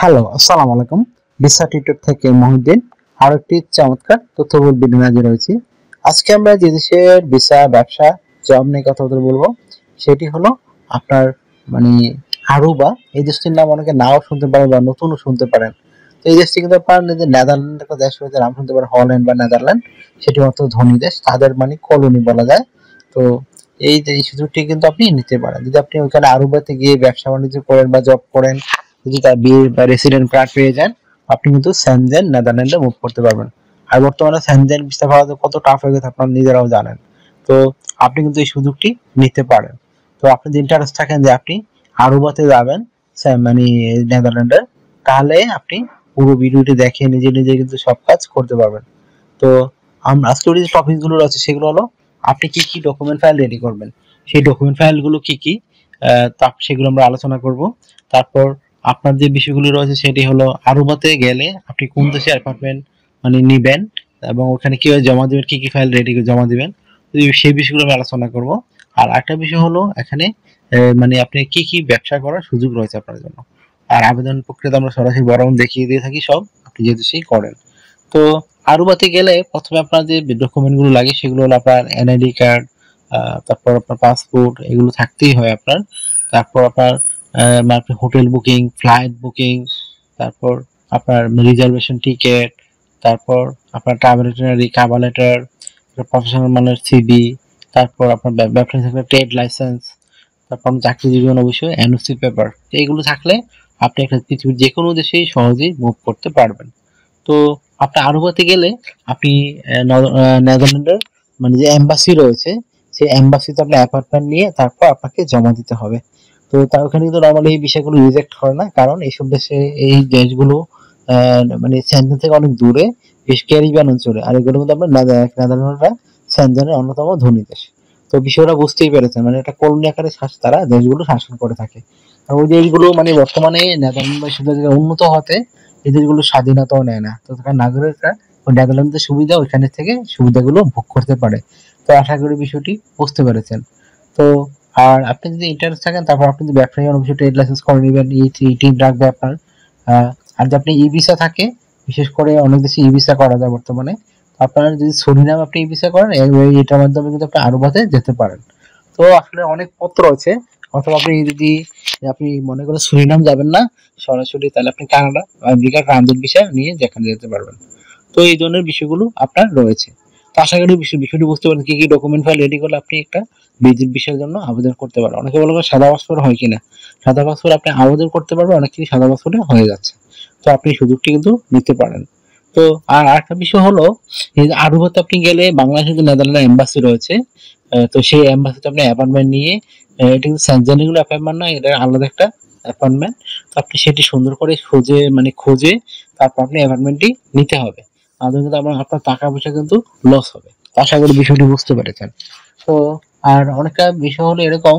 Hello, আসসালামু আলাইকুম। Visa tutor থেকে মহিউদ্দিন আরো একটি চমৎকার তথ্যবহুল ভিডিও নিয়ে রয়েছি। আজকে আমরা যে দেশের ভিসা, ব্যবসা, জব নিয়ে কথা বলবো সেটি হলো আপনার মানে আরুবা। এই দেশটির নাম অনেকে নাও শুনতে পারেন বা নতুনও শুনতে পারেন। তো এই দেশটি কিন্তু আপনার নেদারল্যান্ড একটা দেশ রয়েছে, নাম শুনতে পারেন হল্যান্ড বা নেদারল্যান্ড। সেটি অত ধনী দেশ, তাদের মানে কলোনি বলা যায়। তো এই যে এই সুযোগটি কিন্তু আপনি নিতে পারেন যদি আপনি ওইখানে আরুবাতে গিয়ে ব্যবসা বাণিজ্য করেন বা জব করেন। যদি তার বিয়ে বা রেসিডেন্ট কার্ড পেয়ে যান, আপনি কিন্তু সেনজেন নেদারল্যান্ডে মুভ করতে পারবেন। আর বর্তমানে সেনজেন ভিসা পাওয়া কত টাফ হয়ে গেছে আপনারা নিজেরাও জানেন। তো আপনি কিন্তু এই সুযোগটি নিতে পারেন। তো আপনি যদি ইন্টারেস্ট থাকেন যে আপনি আরুবাতে যাবেন মানে নেদারল্যান্ডে, তাহলে আপনি পুরো ভিডিওটি দেখে নিজে নিজে কিন্তু সব কাজ করতে পারবেন। তো আমরা আজকে যে টপিক গুলো আছে সেগুলো হলো আপনি কি কি ডকুমেন্ট ফাইল রেডি করবেন, সেই ডকুমেন্ট ফাইল গুলো কি কি, সেগুলো আমরা আলোচনা করব। তারপর আপনার যে বিষয়গুলো রয়েছে সেটি হলো আরুবাতে গেলে আপনি কোন দেশে অ্যাপার্টমেন্ট মানে নিবেন এবং ওখানে কিভাবে জমা দিবেন, কি কি ফাইল রেডি করে জমা দিবেন, সেই বিষয়গুলো আমি আলোচনা করব। আর একটা বিষয় হলো এখানে মানে আপনি কি কি ব্যবসা করার সুযোগ রয়েছে আপনার জন্য। আর আবেদন প্রক্রিয়াতে আমরা সরাসরি বরং দেখিয়ে দিয়ে থাকি সব, আপনি যেহেতু সেই করেন। তো আরুবাতে গেলে প্রথমে আপনার যে ডকুমেন্ট গুলো লাগে সেগুলো হলো আপনার এনআইডি কার্ড, তারপর আপনার পাসপোর্ট, এগুলো থাকতেই হয় আপনার। তারপর আপনার আপনি হোটেল বুকিং, ফ্লাইট বুকিং, তারপর আপনার রিজার্ভেশন টিকেট, তারপর আপনার travel itinerary, cover letter, professional মানের সিভি, তারপর আপনার ব্যবসায়ী থাকলে ট্রেড লাইসেন্স, তারপর চাকরিজীবী অবশ্যই এনওসি পেপার। এইগুলো থাকলে আপনি একটা পৃথিবীর যে কোনো দেশেই সহজেই মুভ করতে পারবেন। তো আপনি আরুবাতে গেলে আপনি নেদারল্যান্ডের মানে যে এম্বাসি রয়েছে সেই এম্বাসিতে আপনি অ্যাপার্টমেন্ট নিয়ে তারপর আপনাকে জমা দিতে হবে। তো তার ওখানে কিন্তু নর্মালি এই বিষয়গুলো রিজেক্ট হয় না, কারণ এইসব দেশে এই দেশগুলো মানে সেনজেন থেকে অনেক দূরে, বেশ ক্যারিবিয়ান অঞ্চলে। আর এগুলো কিন্তু আপনার নেদারল্যান্ডরা সেনজেনের অন্যতম ধনী দেশ। তো বিষয়টা বুঝতেই পেরেছেন, মানে একটা কলোনি আকারে তারা দেশগুলো শাসন করে থাকে। আর ওই দেশগুলো মানে বর্তমানে নেদারল্যান্ড বা সেটা উন্নত হতে এই দেশগুলো স্বাধীনতাও নেয় না, তো তার নাগরিকরা ওই নেদারল্যান্ডের সুবিধা ওইখানে থেকে সুবিধাগুলো ভোগ করতে পারে। তো আশা করি বিষয়টি বুঝতে পেরেছেন। তো আর আপনি যদি ইন্টারেস্ট থাকেন তারপর আপনি যদি ব্যবসায়ী অবশ্যই ট্রেড লাইসেন্স করে নেবেন, এইটি রাখবে আপনার। আর যদি আপনি ই ভিসা থাকে, বিশেষ করে অনেক দেশে ই ভিসা করা যায় বর্তমানে। আপনার যদি সুরিনাম আপনি ই ভিসা করেন, এটার মাধ্যমে কিন্তু আপনি আরুবাতে যেতে পারেন। তো আসলে অনেক পথ রয়েছে। অথবা আপনি যদি আপনি মনে করেন সুরিনাম যাবেন না সরাসরি, তাহলে আপনি কানাডা, আমেরিকা ট্রানজিট ভিসা নিয়ে যেখানে যেতে পারবেন। তো এই ধরনের বিষয়গুলো আপনার রয়েছে। তো আশা করি বিষয়টি বুঝতে পারেন কি কি ডকুমেন্ট ফাইল রেডি করলে আপনি একটা ভিজিট ভিসার জন্য আবেদন করতে পারেন। অনেকে বলে সাদা পাসপোর্ট হয় কিনা, সাদা পাসপোর্ট আপনি আবেদন করতে পারবেন, অনেক কিছু সাদা পাসপোর্টে হয়ে যাচ্ছে। তো আপনি সুযোগটি কিন্তু নিতে পারেন। তো আর একটা বিষয় হলো এই যে আরুবাতে আপনি গেলে বাংলাদেশে যে নেদারল্যান্ড এম্বাসি রয়েছে, তো সেই এম্বাসিতে আপনি অ্যাপয়েন্টমেন্ট নিয়ে, এটা কিন্তু সেনজেনের গুলো অ্যাপয়েন্টমেন্ট না, এটা আলাদা একটা অ্যাপয়েন্টমেন্ট। তো আপনি সেটি সুন্দর করে খুঁজে তারপর আপনি অ্যাপয়েন্টমেন্টটি নিতে হবে। তাহলে কিন্তু আপনার টাকা পয়সা কিন্তু লস হবে। তো আশা করি বিষয়টি বুঝতে পেরেছেন। তো আর অনেকটা বিষয় হলো এরকম,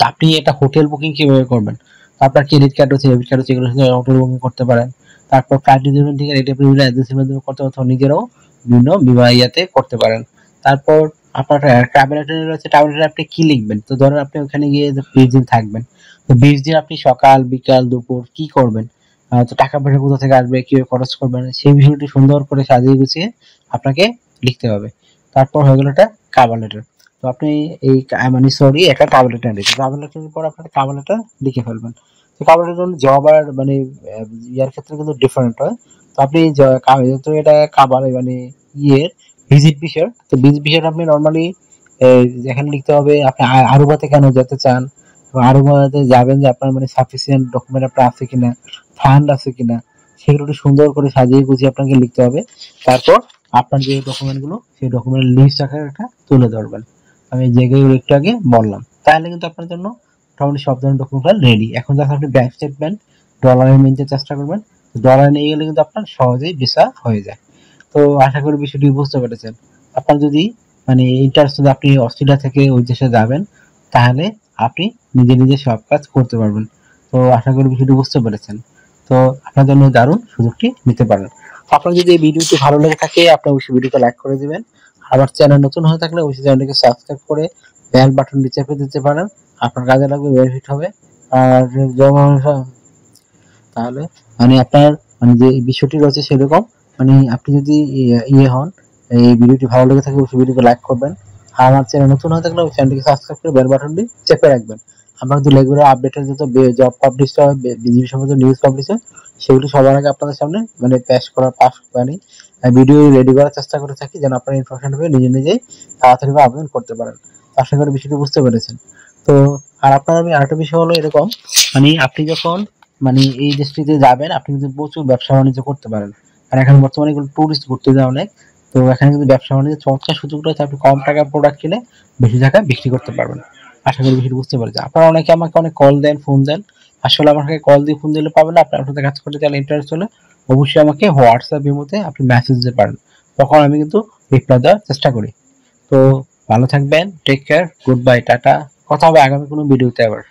আপনি একটা হোটেল বুকিং কিভাবে করবেন। আপনার ক্রেডিট কার্ড হচ্ছে, ডেবিট কার্ড হচ্ছে, এগুলো হোটেল বুকিং করতে পারেন। তারপর ফ্লাইট রিজার্ভেশন টিকেট এটা বিভিন্ন এজেন্সির মাধ্যমে করতে, অথবা নিজেরাও বিভিন্ন ইয়াতে করতে পারেন। তারপর আপনার ট্রাভেল এজেন্ট রয়েছে, ট্রাভেল এজেন্ট আপনি কি লিখবেন। তো ধরেন আপনি ওখানে গিয়ে 20 দিন থাকবেন, তো 20 দিন আপনি সকাল বিকাল দুপুর কি করবেন, তো টাকা পয়সা কোথা থেকে আসবে, কিভাবে খরচ করবেন, সেই বিষয়টি সুন্দর করে সাজিয়ে গুছিয়ে আপনাকে লিখতে হবে। তারপর হয়ে গেল এটা কভার লেটার। তো আপনি এই মানে সরি একটা কভার লেটার লিখবেন, কভার লেটারের পর আপনার কভার লেটার লিখে ফেলবেন। তো কভার লেটার জব আর মানে ইয়ার ক্ষেত্রে কিন্তু ডিফারেন্ট হয়। তো আপনি যেহেতু এটা কভার মানে ইয়ের ভিজিট বিষয়, তো ভিজিট বিষয়টা আপনি নর্মালি এখানে লিখতে হবে আপনি আরুবাতে কেন যেতে চান, এবং আরুবাতে যাবেন যে আপনার মানে সাফিসিয়েন্ট ডকুমেন্ট আপনার আছে কিনা, ফান্ড আছে কিনা, সেগুলো একটু সুন্দর করে সাজিয়ে গুছিয়ে আপনাকে লিখতে হবে। তারপর আপনার যে ডকুমেন্ট গুলো সেই ডকুমেন্ট লিস্ট আকারে একটা তুলে ধরবেন। আমি যেগুলো একটু আগে বললাম, তাহলে কিন্তু আপনার জন্য মোটামুটি সব ধরনের ডকুমেন্ট রেডি। এখন যখন আপনি ব্যাংক স্টেটমেন্ট ডলারে মিলতে চেষ্টা করবেন, ডলার নিয়ে গেলে কিন্তু আপনার সহজেই ভিসা হয়ে যায়। তো আশা করি বিষয়টি বুঝতে পেরেছেন। আপনার যদি মানে ইন্টারেস্ট, আপনি অস্ট্রেলিয়া থেকে ওই দেশে যাবেন, তাহলে আপনি নিজে নিজে সব কাজ করতে পারবেন। তো আশা করি বিষয়টি বুঝতে পেরেছেন। তো আপনার জন্য দারুণ সুযোগটি নিতে পারেন। আপনার যদি এই ভিডিওটি ভালো লেগে থাকে, আপনি অবশ্যই ভিডিওকে লাইক করে দিবেন। আমার চ্যানেল নতুন হয়ে থাকলে অবশ্যই চ্যানেলটিকে সাবস্ক্রাইব করে বেল বাটনটি চেপে দিতে পারেন। আপনার কাজে লাগবে, বেনিফিট হবে। আর যেমন তাহলে মানে আপনার মানে যে বিষয়টি রয়েছে সেরকম, মানে আপনি যদি হন, এই ভিডিওটি ভালো লেগে থাকে অবশ্যই ভিডিওকে লাইক করবেন। আর আমার চ্যানেল নতুন হয়ে থাকলে চ্যানেলটিকে সাবস্ক্রাইব করে বেল বাটনটি চেপে রাখবেন। আমরা কিন্তু রেগুলার আপডেটের যত জব পাবলিশ হয়, বিজিবি সম্বন্ধে নিউজ পাবলিশ হয়, সেগুলি সবার আগে আপনাদের সামনে মানে পাস মানে ভিডিও রেডি করার চেষ্টা করে থাকি, যেন আপনারা ইনফরমেশন পেয়ে নিজে নিজেই তাড়াতাড়ি আবেদন করতে পারেন। আশা করি বিষয়টি বুঝতে পেরেছেন। তো আর আপনার আমি আরেকটা বিষয় হলো এরকম, মানে আপনি যখন মানে এই দেশটিতে যাবেন আপনি কিন্তু প্রচুর ব্যবসা বাণিজ্য করতে পারেন। আর এখন বর্তমানে কিন্তু টুরিস্ট ঘুরতে যায় অনেক, তো এখানে কিন্তু ব্যবসা বাণিজ্যের চমৎকার সুযোগ রয়েছে। আপনি কম টাকার প্রোডাক্ট কিনে বেশি টাকায় বিক্রি করতে পারবেন। আশা করি বিষয়টি বুঝতে পেরেছেন। আপনারা অনেকে আমাকে অনেক কল দেন, ফোন দেন। আসলে আমাকে কল দিয়ে ফোন দিলে পাবেন না। আপনি আপনার সাথে কাজ করতে চাইলে ইন্টারেস্ট হলে অবশ্যই আমাকে হোয়াটসঅ্যাপ ইমোতে আপনি মেসেজ দিতে পারেন, তখন আমি কিন্তু রিপ্লাই দেওয়ার চেষ্টা করি। তো ভালো থাকবেন, take care, good bye, tata. কথা হবে আগামী কোনো ভিডিওতে আবার।